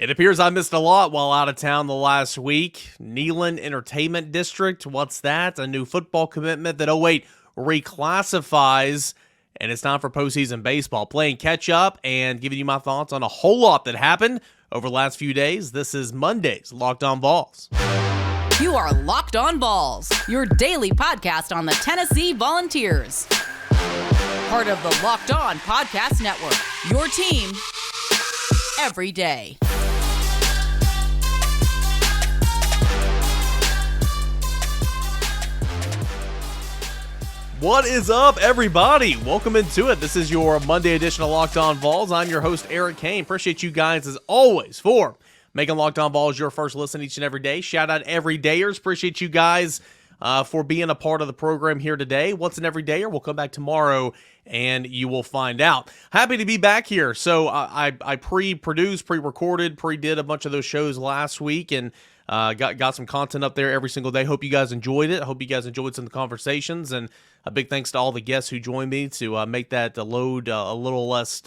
It appears I missed a lot while out of town the last week. Neyland Entertainment District, what's that? A new football commitment that, reclassifies, and it's time for postseason baseball. Playing catch up and giving you my thoughts on a whole lot that happened over the last few days. This is Monday's Locked On Vols. You are Locked On Vols, your daily podcast on the Tennessee Volunteers. Part of the Locked On Podcast Network, your team every day. What is up, everybody? Welcome into it. This is your Monday edition of Locked On Vols. I'm your host, Eric Kane. Appreciate you guys, as always, for making Locked On Vols your first listen each and every day. Shout out everydayers. Appreciate you guys for being a part of the program here today. What's an everydayer? We'll come back tomorrow and you will find out. Happy to be back here. So I pre-produced, pre-recorded, pre-did a bunch of those shows last week and got some content up there every single day. Hope you guys enjoyed it. I hope you guys enjoyed some of the conversations, and a big thanks to all the guests who joined me to make that load a little less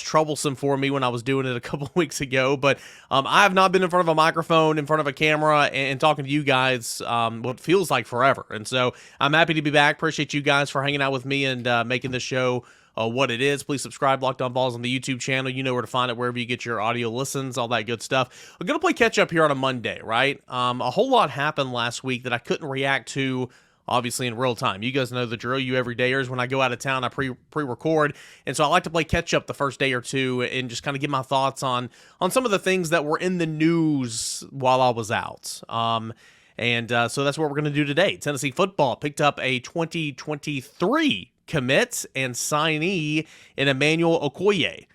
troublesome for me when I was doing it a couple of weeks ago. But I have not been in front of a microphone, in front of a camera, and talking to you guys what feels like forever. And so I'm happy to be back. Appreciate you guys for hanging out with me and making this show what it is. Please subscribe, Locked On Vols, on the YouTube channel. You know where to find it, wherever you get your audio listens, all that good stuff. I'm going to play catch up here on a Monday, right? A whole lot happened last week that I couldn't react to, obviously, in real time. You guys know the drill, you everydayers. When I go out of town, I pre-record, and so I like to play catch up the first day or two and just kind of get my thoughts on some of the things that were in the news while I was out. So that's what we're going to do today. Tennessee football picked up a 2023 commit and signee in Emmanuel Okoye.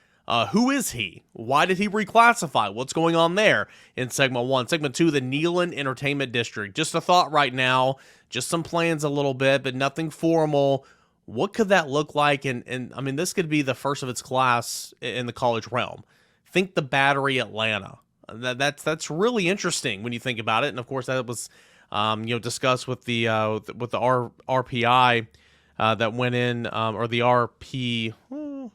Who is he? Why did he reclassify? What's going on there in segment 1? Segment 2, the Neyland Entertainment District. Just a thought right now, just some plans a little bit, but nothing formal. What could that look like? And I mean, this could be the first of its class in the college realm. Think the Battery Atlanta. That's really interesting when you think about it. And of course, that was discussed with the RPI that went in, or the RP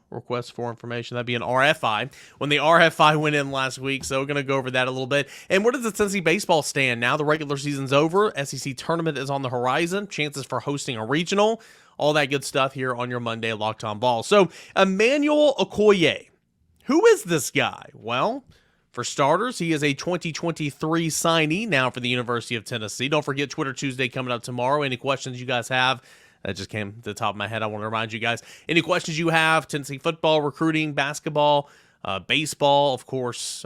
request for information. That'd be an RFI. When the RFI went in last week, so we're going to go over that a little bit. And where does the Tennessee baseball stand now? The regular season's over. SEC tournament is on the horizon. Chances for hosting a regional. All that good stuff here on your Monday Locked On Ball. So, Emmanuel Okoye. Who is this guy? Well, for starters, he is a 2023 signee now for the University of Tennessee. Don't forget Twitter Tuesday coming up tomorrow. Any questions you guys have? That just came to the top of my head. I want to remind you guys, any questions you have, Tennessee football, recruiting, basketball, baseball, of course,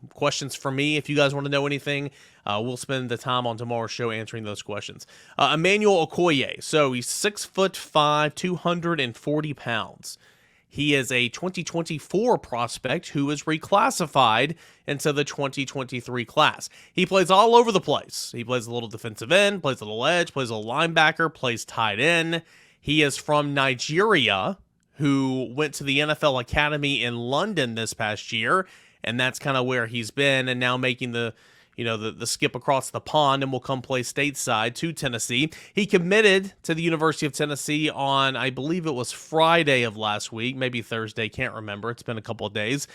questions from me. If you guys want to know anything, we'll spend the time on tomorrow's show answering those questions. Emmanuel Okoye. So he's 6'5", 240 pounds. He is a 2024 prospect who is reclassified into the 2023 class. He plays all over the place. He plays a little defensive end, plays a little edge, plays a little linebacker, plays tight end. He is from Nigeria, who went to the NFL Academy in London this past year, and that's kind of where he's been, and now making the skip across the pond and will come play stateside to Tennessee. He committed to the University of Tennessee on, I believe it was Friday of last week, maybe Thursday, can't remember. It's been a couple of days.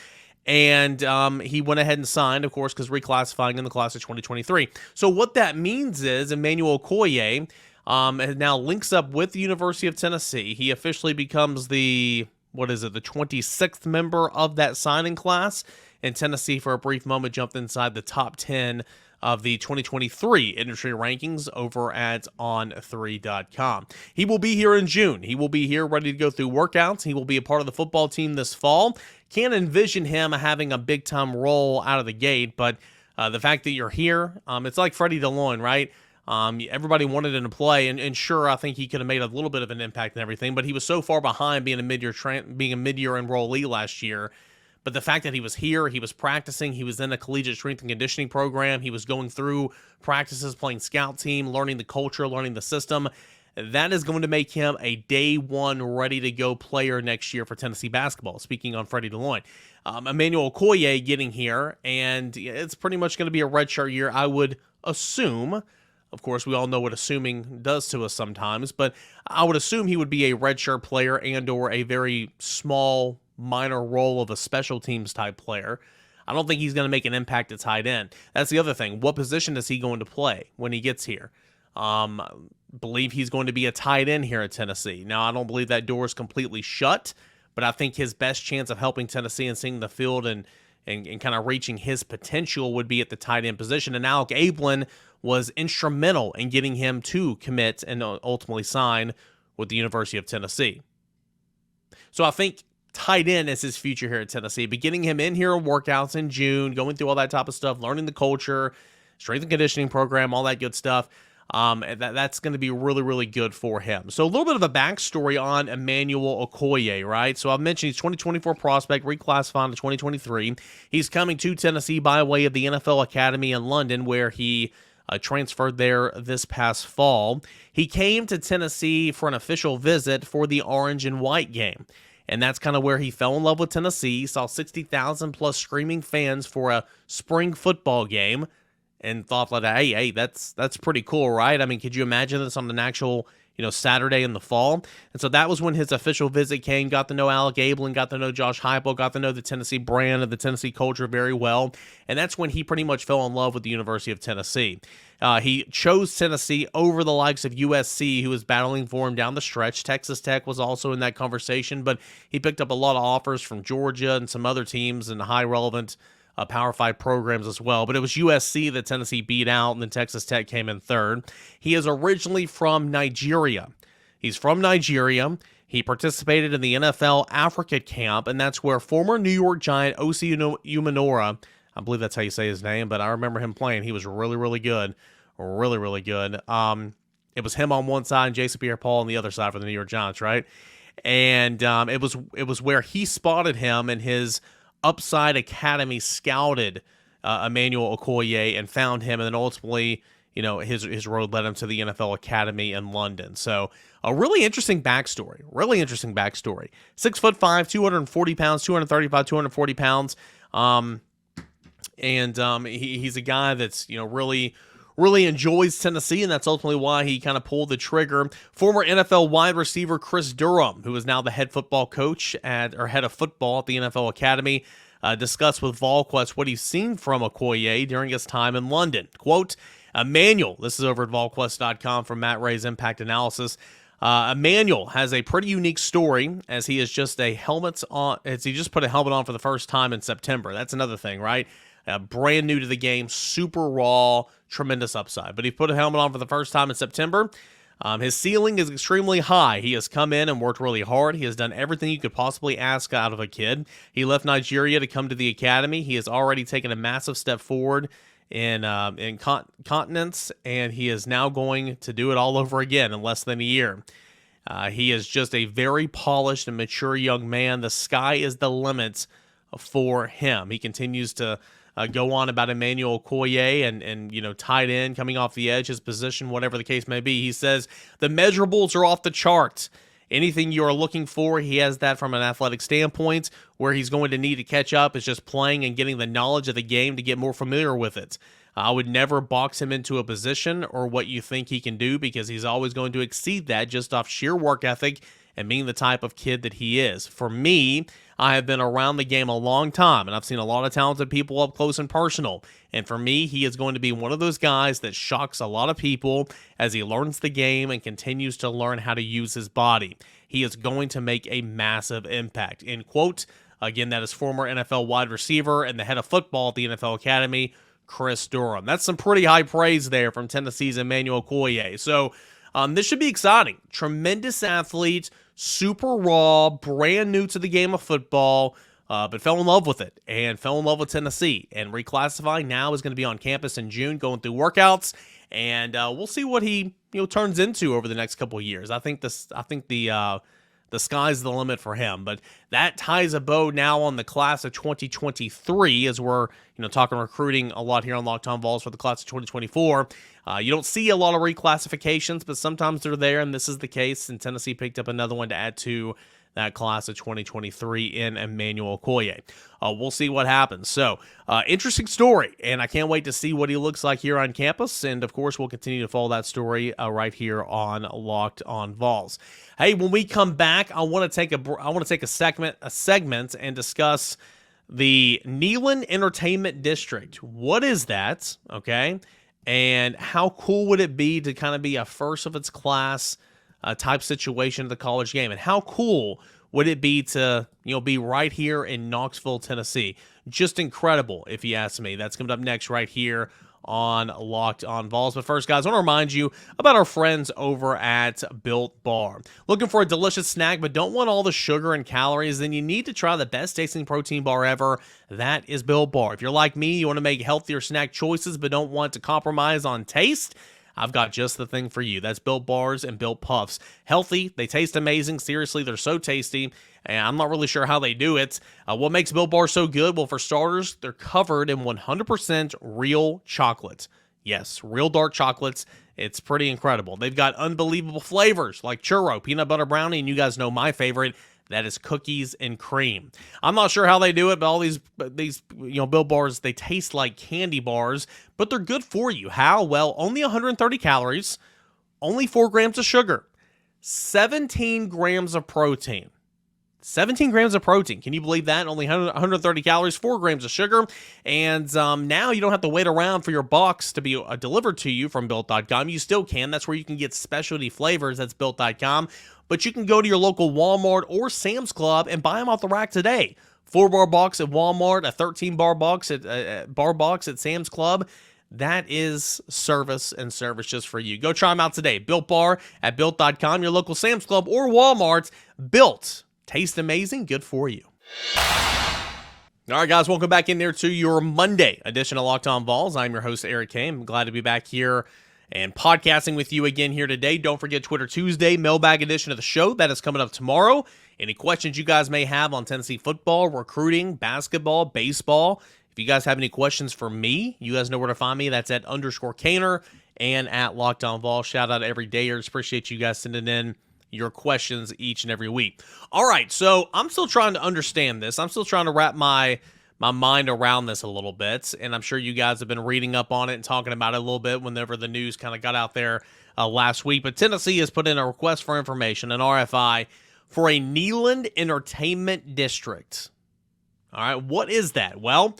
And he went ahead and signed, of course, because reclassifying in the class of 2023. So what that means is Emmanuel Okoye now links up with the University of Tennessee. He officially becomes the 26th member of that signing class. And Tennessee, for a brief moment, jumped inside the top 10 of the 2023 industry rankings over at on3.com. He will be here in June. He will be here ready to go through workouts. He will be a part of the football team this fall. Can't envision him having a big-time role out of the gate, but the fact that you're here, it's like Freddie DeLoyne, right? Everybody wanted him to play, and sure, I think he could have made a little bit of an impact and everything, but he was so far behind being a mid-year enrollee last year. But the fact that he was here, he was practicing, he was in a collegiate strength and conditioning program, he was going through practices, playing scout team, learning the culture, learning the system, that is going to make him a day one ready-to-go player next year for Tennessee basketball, speaking on Freddie DeLoyne. Emmanuel Okoye getting here, and it's pretty much going to be a redshirt year, I would assume. Of course, we all know what assuming does to us sometimes, but I would assume he would be a redshirt player and or a very small minor role of a special teams type player. I don't think he's going to make an impact at tight end. That's the other thing. What position is he going to play when he gets here? Believe he's going to be a tight end here at Tennessee. Now, I don't believe that door is completely shut, but I think his best chance of helping Tennessee and seeing the field and kind of reaching his potential would be at the tight end position. And Alec Ablin was instrumental in getting him to commit and ultimately sign with the University of Tennessee. So I think tight end is his future here at Tennessee. But getting him in here in workouts in June, going through all that type of stuff, learning the culture, strength and conditioning program, all that good stuff, that's going to be really, really good for him. So a little bit of a backstory on Emmanuel Okoye, right? So I've mentioned he's 2024 prospect, reclassified to 2023. He's coming to Tennessee by way of the NFL Academy in London, where he transferred there this past fall. He came to Tennessee for an official visit for the Orange and White game. And that's kind of where he fell in love with Tennessee. He saw 60,000 plus screaming fans for a spring football game and thought like, hey, that's pretty cool, right? I mean, could you imagine this on an actual, Saturday in the fall? And so that was when his official visit came, got to know Alec Ablin, got to know Josh Heupel, got to know the Tennessee brand and the Tennessee culture very well. And that's when he pretty much fell in love with the University of Tennessee. He chose Tennessee over the likes of USC, who was battling for him down the stretch. Texas Tech was also in that conversation, but he picked up a lot of offers from Georgia and some other teams and high relevant Power 5 programs as well. But it was USC that Tennessee beat out, and then Texas Tech came in third. He is originally from Nigeria. He's from Nigeria. He participated in the NFL Africa camp, and that's where former New York Giant Osi Umenora, I believe that's how you say his name, but I remember him playing. He was really, really good. Really, really good. It was him on one side and Jason Pierre-Paul on the other side for the New York Giants, right? And it was where he spotted him, and his Upside Academy scouted Emmanuel Okoye and found him, and then ultimately, his road led him to the NFL Academy in London. So a really interesting backstory. 6'5", 240 pounds, 235, 240 pounds. He's a guy that's, really enjoys Tennessee, and that's ultimately why he kind of pulled the trigger. Former NFL wide receiver Chris Durham, who is now the head football coach head of football at the NFL Academy, discussed with VolQuest what he's seen from Okoye during his time in London. Quote, Emmanuel, this is over at VolQuest.com from Matt Ray's Impact Analysis. Emmanuel has a pretty unique story, as he is just he just put a helmet on for the first time in September. That's another thing, right? Brand new to the game, super raw, tremendous upside. But he put a helmet on for the first time in September. His ceiling is extremely high. He has come in and worked really hard. He has done everything you could possibly ask out of a kid. He left Nigeria to come to the academy. He has already taken a massive step forward in continents, and he is now going to do it all over again in less than a year. He is just a very polished and mature young man. The sky is the limit for him. He continues to go on about Emmanuel Okoye and tight end coming off the edge, his position, whatever the case may be. He says the measurables are off the charts. Anything you are looking for, he has that from an athletic standpoint. Where he's going to need to catch up is just playing and getting the knowledge of the game to get more familiar with it. I would never box him into a position or what you think he can do, because he's always going to exceed that just off sheer work ethic and being the type of kid that he is. For me, I have been around the game a long time, and I've seen a lot of talented people up close and personal. And for me, he is going to be one of those guys that shocks a lot of people as he learns the game and continues to learn how to use his body. He is going to make a massive impact. End quote. Again, that is former NFL wide receiver and the head of football at the NFL Academy, Chris Durham. That's some pretty high praise there from Tennessee's Emmanuel Okoye. So this should be exciting. Tremendous athlete, super raw, brand new to the game of football, but fell in love with it and fell in love with Tennessee. And reclassifying now is going to be on campus in June, going through workouts, and we'll see what he turns into over the next couple of years. I think the sky's the limit for him. But that ties a bow now on the class of 2023, as we're talking recruiting a lot here on Locked On Vols for the class of 2024. You don't see a lot of reclassifications, but sometimes they're there, and this is the case. And Tennessee picked up another one to add to that class of 2023 in Emmanuel Okoye. We'll see what happens. So, interesting story, and I can't wait to see what he looks like here on campus. And, of course, we'll continue to follow that story right here on Locked On Vols. Hey, when we come back, I want to take a segment and discuss The Neyland Entertainment District. What is that? Okay. And how cool would it be to kind of be a first of its class type situation at the college game? And how cool would it be to, be right here in Knoxville, Tennessee? Just incredible, if you ask me. That's coming up next right here on Locked on Vols. But first, guys, I want to remind you about our friends over at Built Bar. Looking for a delicious snack but don't want all the sugar and calories? Then you need to try the best tasting protein bar ever. That is Built Bar. If you're like me, you want to make healthier snack choices but don't want to compromise on taste, I've got just the thing for you. That's Built Bars and Built Puffs. Healthy, they taste amazing. Seriously, they're so tasty, and I'm not really sure how they do it. What makes Built Bars so good? Well, for starters, they're covered in 100% real chocolate. Yes, real dark chocolates. It's pretty incredible. They've got unbelievable flavors like churro, peanut butter brownie, and you guys know my favorite. That is cookies and cream. I'm not sure how they do it, but all these Built Bars, they taste like candy bars, but they're good for you. How? Well, only 130 calories, only 4 grams of sugar, 17 grams of protein. 17 grams of protein. Can you believe that? Only 130 calories, 4 grams of sugar. And now you don't have to wait around for your box to be delivered to you from Built.com. You still can. That's where you can get specialty flavors. That's Built.com. But you can go to your local Walmart or Sam's Club and buy them off the rack today. 4-bar box at Walmart, a 13-bar box at Sam's Club. That is service and service just for you. Go try them out today. Built Bar at Built.com, your local Sam's Club or Walmart. Built. Taste amazing. Good for you. All right, guys, welcome back in there to your Monday edition of Locked on Vols. I'm your host, Eric Kane. I'm glad to be back here and podcasting with you again here today. Don't forget Twitter Tuesday, mailbag edition of the show. That is coming up tomorrow. Any questions you guys may have on Tennessee football, recruiting, basketball, baseball. If you guys have any questions for me, you guys know where to find me. That's at _Caner and at Locked on Vols. Shout out to every dayers. Appreciate you guys sending in your questions each and every week. All right, so I'm still trying to understand this. I'm still trying to wrap my mind around this a little bit, and I'm sure you guys have been reading up on it and talking about it a little bit whenever the news kind of got out there last week. But Tennessee has put in a request for information, an RFI, for a Neyland Entertainment District. All right, what is that? Well,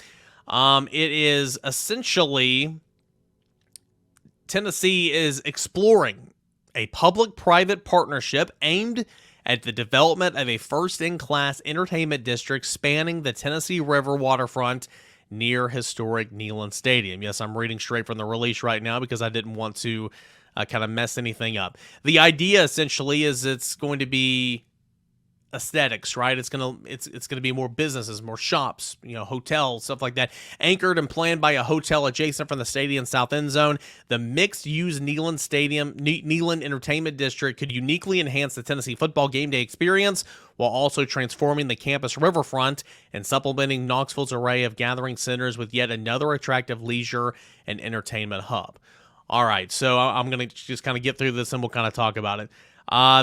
it is essentially Tennessee is exploring a public-private partnership aimed at the development of a first-in-class entertainment district spanning the Tennessee River waterfront near historic Neyland Stadium. Yes, I'm reading straight from the release right now because I didn't want to kind of mess anything up. The idea essentially is it's going to be aesthetics, right? It's gonna be more businesses, more shops, hotels, stuff like that, anchored and planned by a hotel adjacent from the stadium's south end zone. The mixed-use Neyland Entertainment District could uniquely enhance the Tennessee football game day experience while also transforming the campus riverfront and supplementing Knoxville's array of gathering centers with yet another attractive leisure and entertainment hub. All right, so I'm gonna just kind of get through this and we'll kind of talk about it.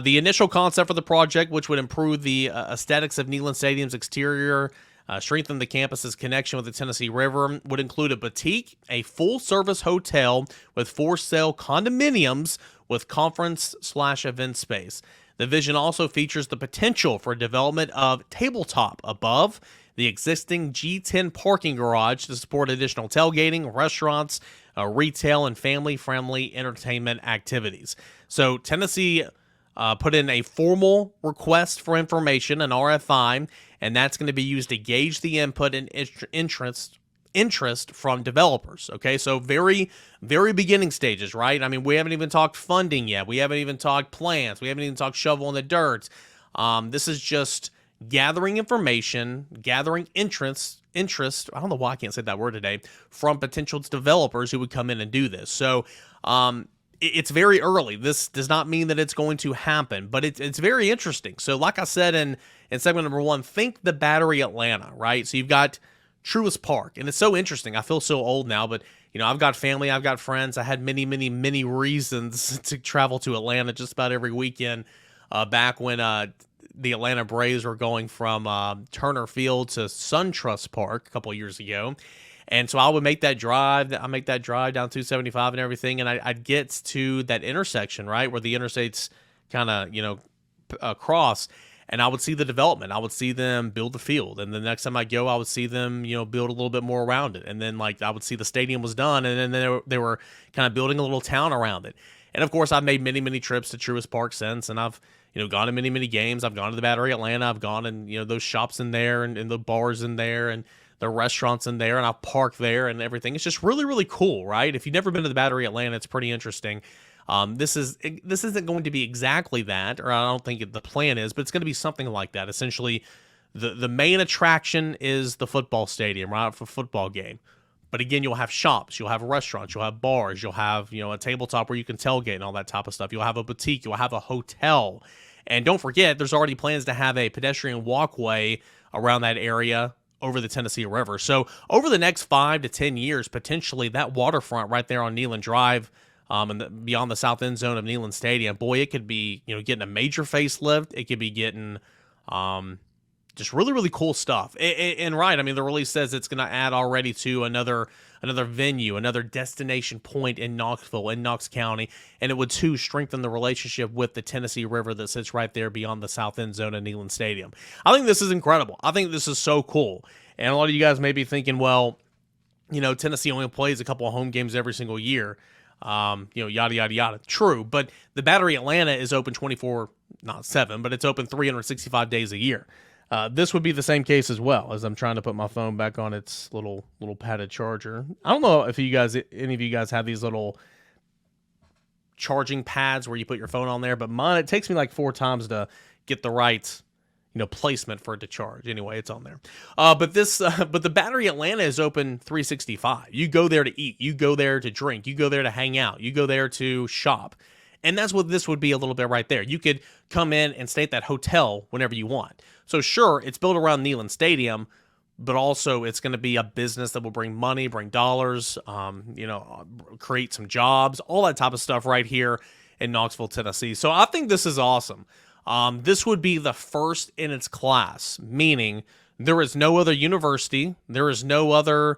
The initial concept for the project, which would improve the aesthetics of Neyland Stadium's exterior, strengthen the campus's connection with the Tennessee River, would include a boutique, a full-service hotel with for-sale condominiums with conference/event space. The vision also features the potential for development of tabletop above the existing G10 parking garage to support additional tailgating, restaurants, retail, and family-friendly entertainment activities. So Tennessee put in a formal request for information, an RFI, and that's going to be used to gauge the input and interest from developers. Okay, so very, very beginning stages, right? I mean, we haven't even talked funding yet. We haven't even talked plans. We haven't even talked shovel in the dirt. This is just gathering information, gathering interest. I don't know why I can't say that word today, from potential developers who would come in and do this. So, it's very early. This does not mean that it's going to happen, but it's very interesting. So like I said in segment number 1, think the Battery Atlanta, right? So you've got Truist Park, and it's so interesting. I feel so old now, but I've got family, I've got friends. I had many, many, many reasons to travel to Atlanta just about every weekend back when the Atlanta Braves were going from Turner Field to SunTrust Park a couple of years ago. And so I would make that drive. I make that drive down 275 and everything, and I'd get to that intersection, right, where the interstates kind of, cross. and I would see the development. I would see them build the field, and the next time I go, I would see them, build a little bit more around it. And then like I would see the stadium was done, and then they were kind of building a little town around it. And of course, I've made many trips to Truist Park since, and I've gone to many games. I've gone to the Battery Atlanta. I've gone and those shops in there and the bars in there and the restaurants in there, and I've parked there and everything. It's just really cool, right? If you've never been to the Battery Atlanta, it's pretty interesting. This isn't going to be exactly that, or I don't think the plan is, but it's going to be something like that. Essentially, the main attraction is the football stadium, right, for a football game. But again, you'll have shops, you'll have restaurants, you'll have bars, you'll have a tabletop where you can tailgate and all that type of stuff. You'll have a boutique, you'll have a hotel, and don't forget, there's already plans to have a pedestrian walkway around that area over the Tennessee River. So over the next 5 to 10 years, potentially that waterfront right there on Neyland Drive, and beyond the south end zone of Neyland Stadium, boy, it could be getting a major facelift. It could be getting just really cool stuff. And right, I mean, the release says it's going to add already to another venue, another destination point in Knoxville, in Knox County, and it would too strengthen the relationship with the Tennessee River that sits right there beyond the south end zone of Neyland Stadium. I think this is incredible. I think this is so cool. And a lot of you guys may be thinking, well, Tennessee only plays a couple of home games every single year. Yada, yada, yada. True, but the Battery Atlanta is open 24/7, but it's open 365 days a year. This would be the same case as well, as I'm trying to put my phone back on its little padded charger. I don't know if any of you guys have these little charging pads where you put your phone on there, but mine, it takes me like 4 times to get the right placement for it to charge. Anyway, it's on there. But the Battery Atlanta is open 365. You go there to eat, you go there to drink, you go there to hang out, you go there to shop. And that's what this would be a little bit right there. You could come in and stay at that hotel whenever you want. So sure, it's built around Neyland Stadium, but also it's going to be a business that will bring money, bring dollars, create some jobs, all that type of stuff right here in Knoxville, Tennessee. So I think this is awesome. This would be the first in its class, meaning there is no other university, there is no other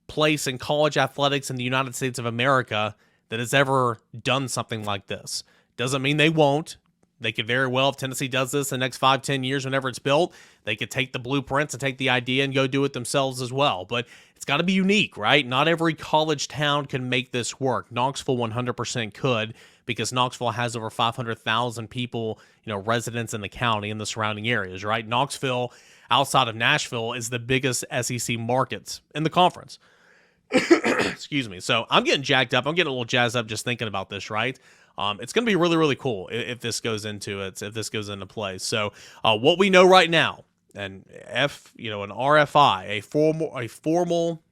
place in college athletics in the United States of America that has ever done something like this. Doesn't mean they won't. They could very well, if Tennessee does this in the next 5-10 years, whenever it's built, they could take the blueprints and take the idea and go do it themselves as well. But it's got to be unique, right? Not every college town can make this work. Knoxville 100% could, because Knoxville has over 500,000 people, residents in the county and the surrounding areas, right? Knoxville, outside of Nashville, is the biggest SEC markets in the conference. Excuse me. So I'm getting jacked up. I'm getting a little jazzed up just thinking about this, right? It's going to be really cool if this goes into play. So what we know right now, an RFI, a formal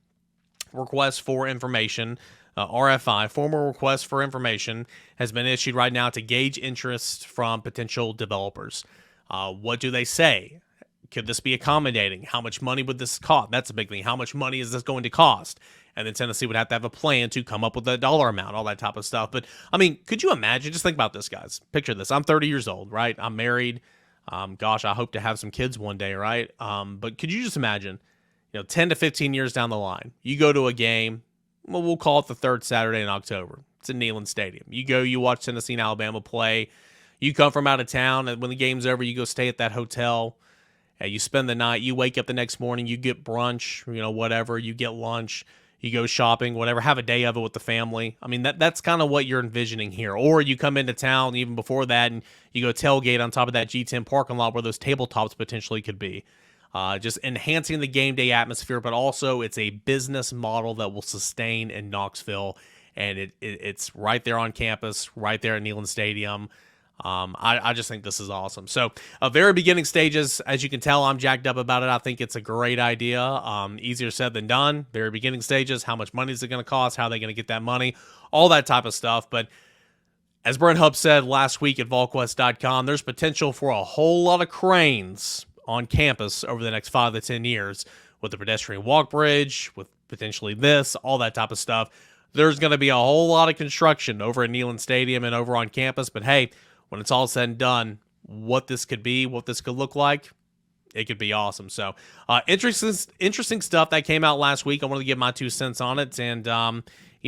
request for information, RFI, formal request for information, has been issued right now to gauge interest from potential developers. What do they say? Could this be accommodating? How much money would this cost? That's a big thing. How much money is this going to cost? And then Tennessee would have to have a plan to come up with a dollar amount, all that type of stuff. But, I mean, could you imagine? Just think about this, guys. Picture this. I'm 30 years old, right? I'm married. Gosh, I hope to have some kids one day, right? But could you just imagine, 10 to 15 years down the line, you go to a game, well, we'll call it the third Saturday in October. It's in Neyland Stadium. You go, you watch Tennessee and Alabama play. You come from out of town, and when the game's over, you go stay at that hotel. You spend the night. You wake up the next morning. You get brunch, whatever. You get lunch. You go shopping, whatever. Have a day of it with the family. I mean, that's kind of what you're envisioning here. Or you come into town even before that, and you go tailgate on top of that G10 parking lot where those tabletops potentially could be. Just enhancing the game day atmosphere, but also it's a business model that will sustain in Knoxville, and it's right there on campus, right there at Neyland Stadium. I just think this is awesome. So, very beginning stages, as you can tell, I'm jacked up about it. I think it's a great idea. Easier said than done. Very beginning stages. How much money is it going to cost? How are they going to get that money? All that type of stuff. But as Brent Hupp said last week at VolQuest.com, there's potential for a whole lot of cranes on campus over the next 5 to 10 years with the pedestrian walk bridge, with potentially this, all that type of stuff. There's going to be a whole lot of construction over at Neyland Stadium and over on campus. But hey, when it's all said and done, what this could be, what this could look like, it could be awesome. So, interesting stuff that came out last week. I wanted to give my 2 cents on it. And,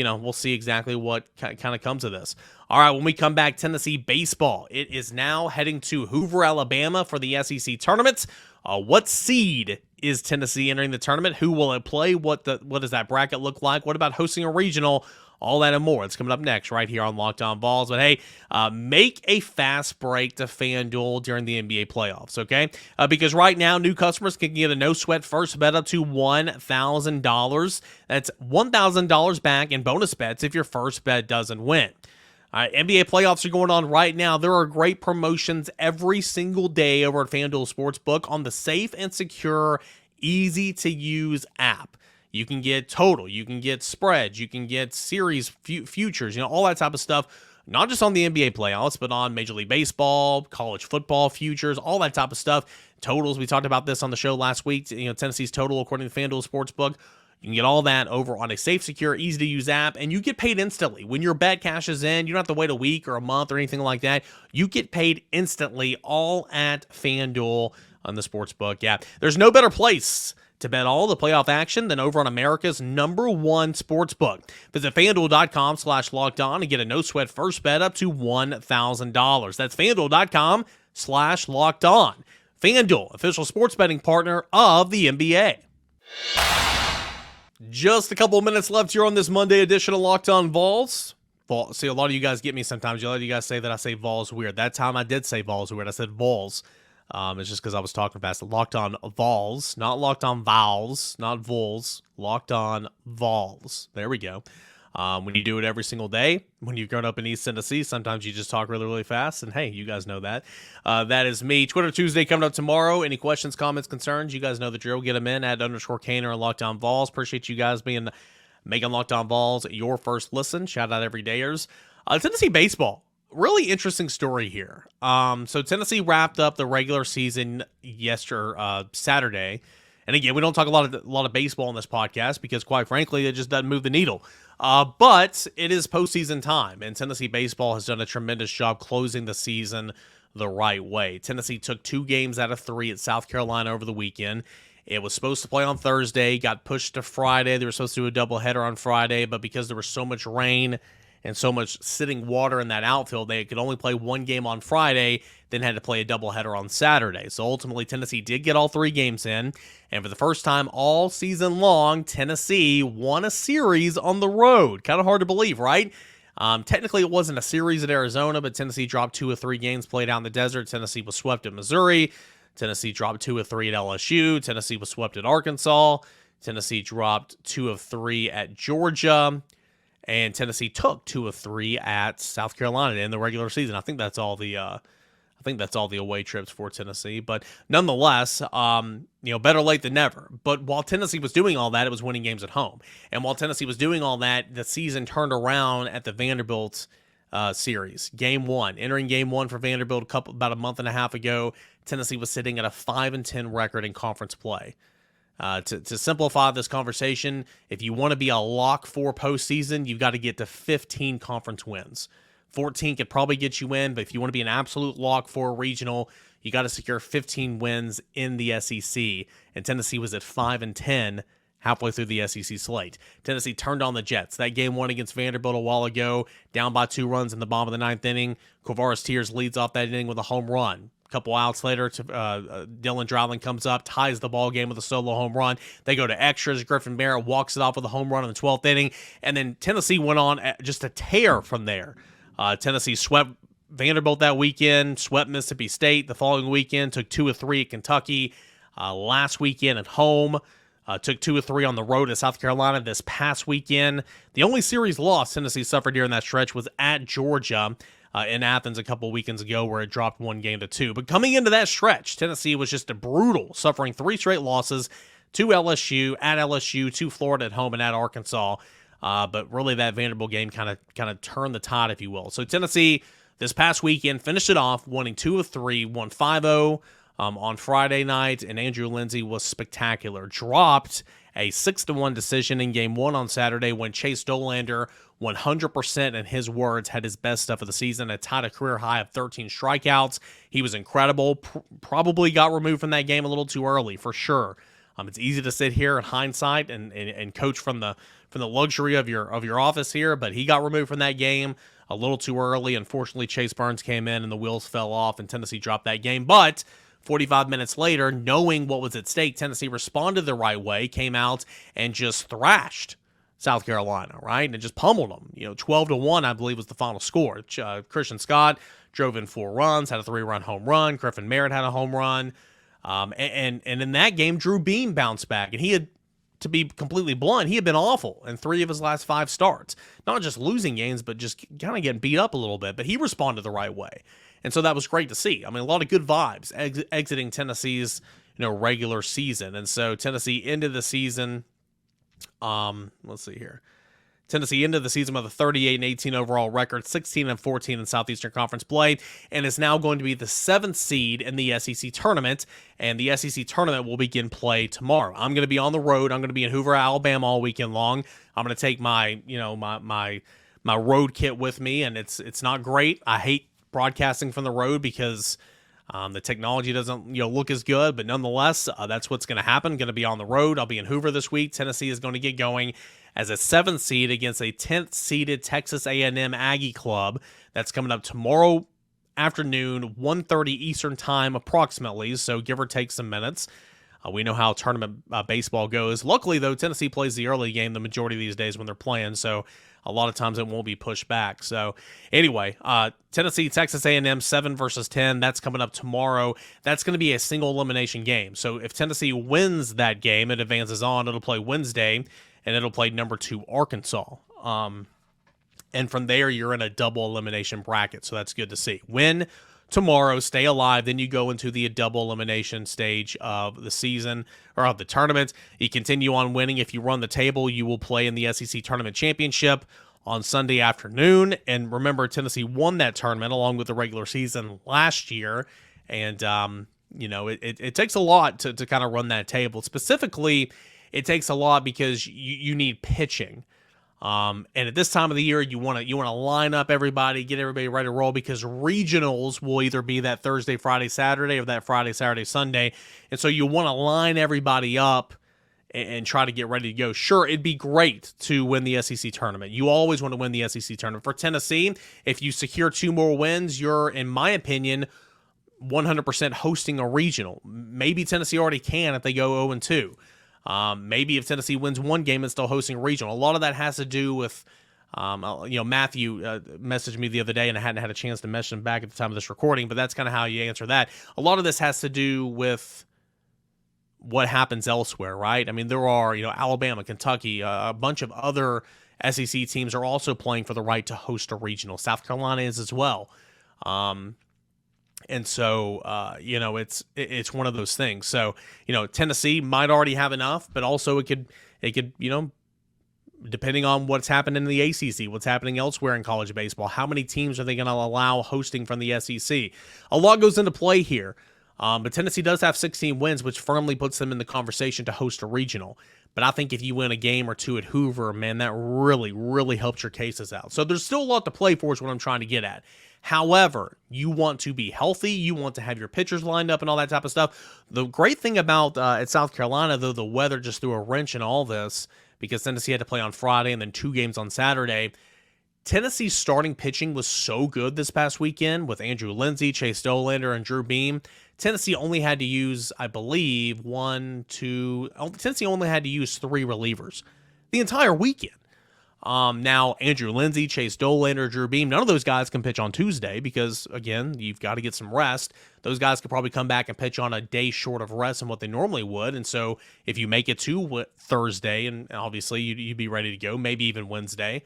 we'll see exactly what kind of comes of this. All right, when we come back, Tennessee baseball. It is now heading to Hoover, Alabama for the SEC tournament. What seed is Tennessee entering the tournament? Who will it play? What does that bracket look like? What about hosting a regional? All that and more. It's coming up next right here on Locked On Vols. But hey, make a fast break to FanDuel during the NBA playoffs, okay? Because right now, new customers can get a no-sweat first bet up to $1,000. That's $1,000 back in bonus bets if your first bet doesn't win. NBA playoffs are going on right now. There are great promotions every single day over at FanDuel Sportsbook on the safe and secure, easy-to-use app. You can get total, you can get spreads, you can get series futures, all that type of stuff, not just on the NBA playoffs, but on Major League Baseball, college football futures, all that type of stuff. Totals, we talked about this on the show last week, Tennessee's total according to FanDuel Sportsbook. You can get all that over on a safe, secure, easy-to-use app, and you get paid instantly. When your bet cashes in, you don't have to wait a week or a month or anything like that. You get paid instantly, all at FanDuel on the Sportsbook app. There's no better place to bet all the playoff action than over on America's #1 sportsbook. Visit FanDuel.com/lockedon and get a no-sweat first bet up to $1,000. That's FanDuel.com/lockedon. FanDuel, official sports betting partner of the NBA. Just a couple of minutes left here on this Monday edition of Locked On Vols. See, a lot of you guys get me sometimes. A lot of you guys say that I say Vols weird. That time I did say Vols weird. I said Vols. It's just because I was talking fast. Locked On Vols, not Locked On Vols, not Vols. Locked On Vols. There we go. When you do it every single day, when you've grown up in East Tennessee, sometimes you just talk really, really fast. And hey, you guys know that. That is me. Twitter Tuesday coming up tomorrow. Any questions, comments, concerns? You guys know the drill. Get them in at _Caner and Locked On Vols. Appreciate you guys making Locked On Vols your first listen. Shout out everydayers. Tennessee baseball. Really interesting story here. So Tennessee wrapped up the regular season Saturday. And again, we don't talk a lot of baseball on this podcast because, quite frankly, it just doesn't move the needle. But it is postseason time, and Tennessee baseball has done a tremendous job closing the season the right way. Tennessee took 2 games out of 3 at South Carolina over the weekend. It was supposed to play on Thursday, got pushed to Friday. They were supposed to do a doubleheader on Friday, but because there was so much rain and so much sitting water in that outfield, they could only play 1 game on Friday, then had to play a doubleheader on Saturday. So ultimately, Tennessee did get all 3 games in, and for the first time all season long, Tennessee won a series on the road. Kind of hard to believe, right? Technically, it wasn't a series at Arizona, but Tennessee dropped 2 of 3 games played out in the desert. Tennessee was swept at Missouri. Tennessee dropped 2 of 3 at LSU. Tennessee was swept at Arkansas. Tennessee dropped 2 of 3 at Georgia. And Tennessee took 2 of 3 at South Carolina in the regular season. I think that's all the away trips for Tennessee. But nonetheless, better late than never. But while Tennessee was doing all that, it was winning games at home. And while Tennessee was doing all that, the season turned around at the Vanderbilt series. Game 1, entering Game 1 for Vanderbilt about a month and a half ago. Tennessee was sitting at a 5-10 record in conference play. To simplify this conversation, if you want to be a lock for postseason, you've got to get to 15 conference wins. 14 could probably get you in, but if you want to be an absolute lock for a regional, you got to secure 15 wins in the SEC. And Tennessee was at 5-10 halfway through the SEC slate. Tennessee turned on the Jets. That game 1 against Vanderbilt a while ago, down by 2 runs in the bottom of the 9th inning. Quavaris Tears leads off that inning with a home run. Couple outs later, Dylan Dreiling comes up, ties the ball game with a solo home run. They go to extras. Griffin Barrett walks it off with a home run in the 12th inning. And then Tennessee went on just a tear from there. Tennessee swept Vanderbilt that weekend, swept Mississippi State the following weekend, took 2 of 3 at Kentucky. Last weekend at home, took 2 of 3 on the road at South Carolina this past weekend. The only series loss Tennessee suffered during that stretch was at Georgia. In Athens a couple weekends ago where it dropped 1 game to 2. But coming into that stretch, Tennessee was just brutal, suffering 3 straight losses to LSU, to Florida at home, and at Arkansas. But really that Vanderbilt game kind of turned the tide, if you will. So Tennessee this past weekend finished it off, winning 2 of 3, won 5-0 on Friday night, and Andrew Lindsey was spectacular. Dropped a 6-1 decision in Game 1 on Saturday when Chase Dolander 100%, in his words, had his best stuff of the season. It tied a career high of 13 strikeouts. He was incredible. Probably got removed from that game a little too early, for sure. It's easy to sit here in hindsight and coach from the luxury of your office here, but he got removed from that game a little too early. Unfortunately, Chase Burns came in and the wheels fell off, and Tennessee dropped that game. But 45 minutes later, knowing what was at stake, Tennessee responded the right way, came out and just thrashed South Carolina, right? And just pummeled them. 12-1, I believe, was the final score. Christian Scott drove in 4 runs, had a 3-run home run. Griffin Merritt had a home run. And in that game, Drew Beam bounced back, and he had, to be completely blunt, he had been awful in 3 of his last 5 starts. Not just losing games, but just kind of getting beat up a little bit. But he responded the right way. And so that was great to see. I mean, a lot of good vibes exiting Tennessee's regular season. And so Tennessee ended the season, let's see here. Tennessee ended the season with a 38-18 overall record, 16-14 in Southeastern Conference play, and is now going to be the 7th seed in the SEC tournament. And the SEC tournament will begin play tomorrow. I'm going to be on the road. I'm going to be in Hoover, Alabama all weekend long. I'm going to take my road kit with me, and it's not great. I hate broadcasting from the road because the technology doesn't look as good, but nonetheless, that's what's going to happen. Going to be on the road. I'll be in Hoover this week. Tennessee is going to get going as a 7th seed against a 10th seeded Texas A&M Aggie club. That's coming up tomorrow afternoon, 1:30 Eastern time approximately, so give or take some minutes. We know how tournament baseball goes. Luckily, though, Tennessee plays the early game the majority of these days when they're playing, so a lot of times it won't be pushed back. So anyway, Tennessee, Texas A&M, 7 versus 10. That's coming up tomorrow. That's going to be a single elimination game. So if Tennessee wins that game, it advances on. It'll play Wednesday, and it'll play number 2 Arkansas. And from there, you're in a double elimination bracket. So that's good to see. Win tomorrow, stay alive, then you go into the double elimination stage of the season or of the tournament. You continue on winning. If you run the table, you will play in the SEC Tournament Championship on Sunday afternoon. And remember, Tennessee won that tournament along with the regular season last year. And, it takes a lot to kind of run that table. Specifically, it takes a lot because you need pitching. And at this time of the year, you want to line up everybody, get everybody ready to roll, because regionals will either be that Thursday, Friday, Saturday, or that Friday, Saturday, Sunday. And so you want to line everybody up and try to get ready to go. Sure, it'd be great to win the SEC tournament. You always want to win the SEC tournament. For Tennessee, if you secure 2 more wins, you're, in my opinion, 100% hosting a regional. Maybe Tennessee already can if they go 0-2. Maybe if Tennessee wins 1 game, it's still hosting a regional. A lot of that has to do with, Matthew messaged me the other day, and I hadn't had a chance to message him back at the time of this recording, but that's kind of how you answer that. A lot of this has to do with what happens elsewhere, right? I mean, there are, Alabama, Kentucky, a bunch of other SEC teams are also playing for the right to host a regional. South Carolina is as well. And so, it's one of those things. So, Tennessee might already have enough, but also it could, depending on what's happening in the ACC, what's happening elsewhere in college baseball, how many teams are they going to allow hosting from the SEC? A lot goes into play here. But Tennessee does have 16 wins, which firmly puts them in the conversation to host a regional. But I think if you win a game or 2 at Hoover, man, that really, really helps your cases out. So there's still a lot to play for is what I'm trying to get at. However, you want to be healthy. You want to have your pitchers lined up and all that type of stuff. The great thing about at South Carolina, though, the weather just threw a wrench in all this because Tennessee had to play on Friday and then 2 games on Saturday. Tennessee's starting pitching was so good this past weekend with Andrew Lindsey, Chase Dolander, and Drew Beam. Tennessee only had to use, I believe, Tennessee only had to use 3 relievers the entire weekend. Now, Andrew Lindsey, Chase Dolander, Drew Beam, none of those guys can pitch on Tuesday because, again, you've got to get some rest. Those guys could probably come back and pitch on a day short of rest than what they normally would. And so if you make it to Thursday, and obviously you'd be ready to go, maybe even Wednesday.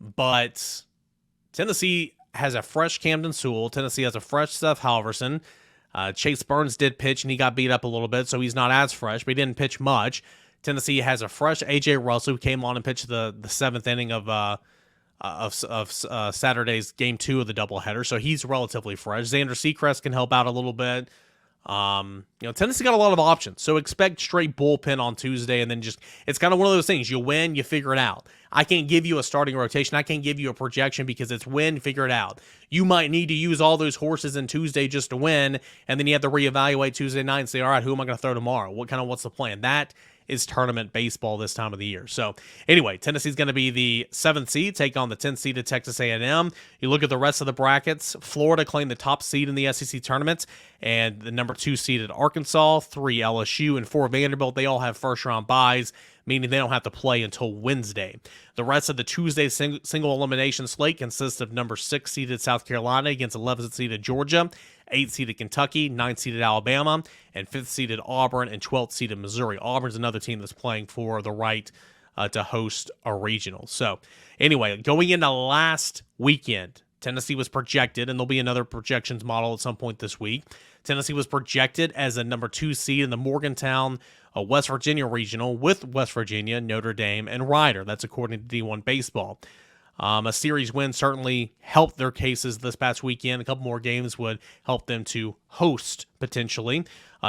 But Tennessee has a fresh Camden Sewell. Tennessee has a fresh Seth Halverson. Chase Burns did pitch, and he got beat up a little bit, so he's not as fresh, but he didn't pitch much. Tennessee has a fresh A.J. Russell, who came on and pitched the 7th inning of Saturday's Game 2 of the doubleheader, so he's relatively fresh. Xander Seacrest can help out a little bit. Tennessee got a lot of options, so expect straight bullpen on Tuesday, and then it's kind of one of those things. You win, you figure it out. I can't give you a starting rotation. I can't give you a projection because it's win, figure it out. You might need to use all those horses in Tuesday just to win, and then you have to reevaluate Tuesday night and say, all right, who am I going to throw tomorrow? What's the plan? That is tournament baseball this time of the year. So anyway, Tennessee's going to be the 7th seed, take on the 10th seed at Texas A&M. You look at the rest of the brackets, Florida claimed the top seed in the SEC tournament, and the number 2 seed at Arkansas, 3 LSU, and 4 Vanderbilt. They all have first-round byes, meaning they don't have to play until Wednesday. The rest of the Tuesday single elimination slate consists of number 6 seeded South Carolina against 11th seeded Georgia, 8th seeded Kentucky, 9th seeded Alabama, and 5th seeded Auburn, and 12th seeded Missouri. Auburn's another team that's playing for the right to host a regional. So anyway, going into last weekend, Tennessee was projected, and there'll be another projections model at some point this week. Tennessee was projected as a number 2 seed in the Morgantown, West Virginia regional with West Virginia, Notre Dame, and Rider. That's according to D1 Baseball. A series win certainly helped their cases this past weekend. A couple more games would help them to host, potentially.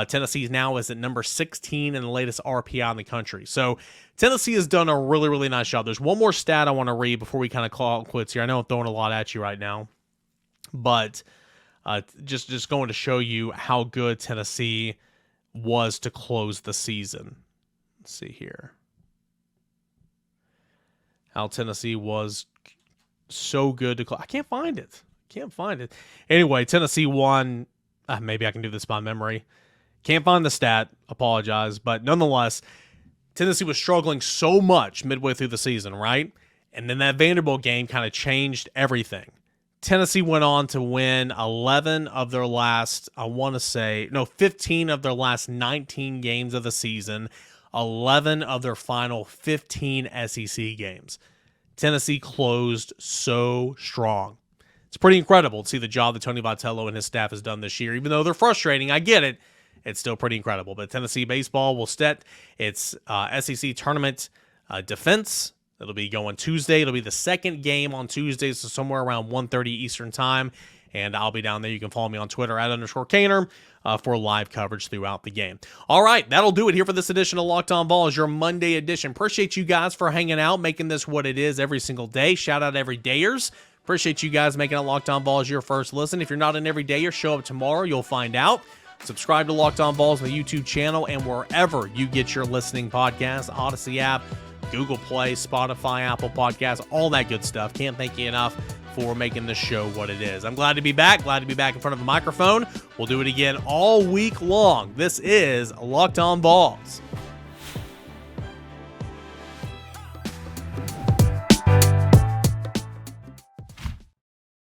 Tennessee now is at number 16 in the latest RPI in the country. So Tennessee has done a really, really nice job. There's one more stat I want to read before we kind of call it quits here. I know I'm throwing a lot at you right now, but just going to show you how good Tennessee was to close the season. Let's see here. How Tennessee was so good to close. I can't find it. Anyway, Tennessee won. Maybe I can do this by memory. Can't find the stat. Apologize. But nonetheless, Tennessee was struggling so much midway through the season, right? And then that Vanderbilt game kind of changed everything. Tennessee went on to win 15 of their last 19 games of the season, 11 of their final 15 SEC games. Tennessee closed so strong. It's pretty incredible to see the job that Tony Vitello and his staff has done this year. Even though they're frustrating, I get it. It's still pretty incredible. But Tennessee baseball will set its SEC tournament defense. It'll be going Tuesday. It'll be the second game on Tuesday, so somewhere around 1:30 Eastern time. And I'll be down there. You can follow me on Twitter @_Kaner for live coverage throughout the game. All right, that'll do it here for this edition of Locked On Vols, your Monday edition. Appreciate you guys for hanging out, making this what it is every single day. Shout out everydayers. Appreciate you guys making it Locked On Vols your first listen. If you're not an everydayer, show up tomorrow. You'll find out. Subscribe to Locked On Vols on the YouTube channel and wherever you get your listening podcasts, Odyssey app, Google Play, Spotify, Apple Podcasts, all that good stuff. Can't thank you enough for making this show what it is. I'm glad to be back. Glad to be back in front of a microphone. We'll do it again all week long. This is Locked On Vols.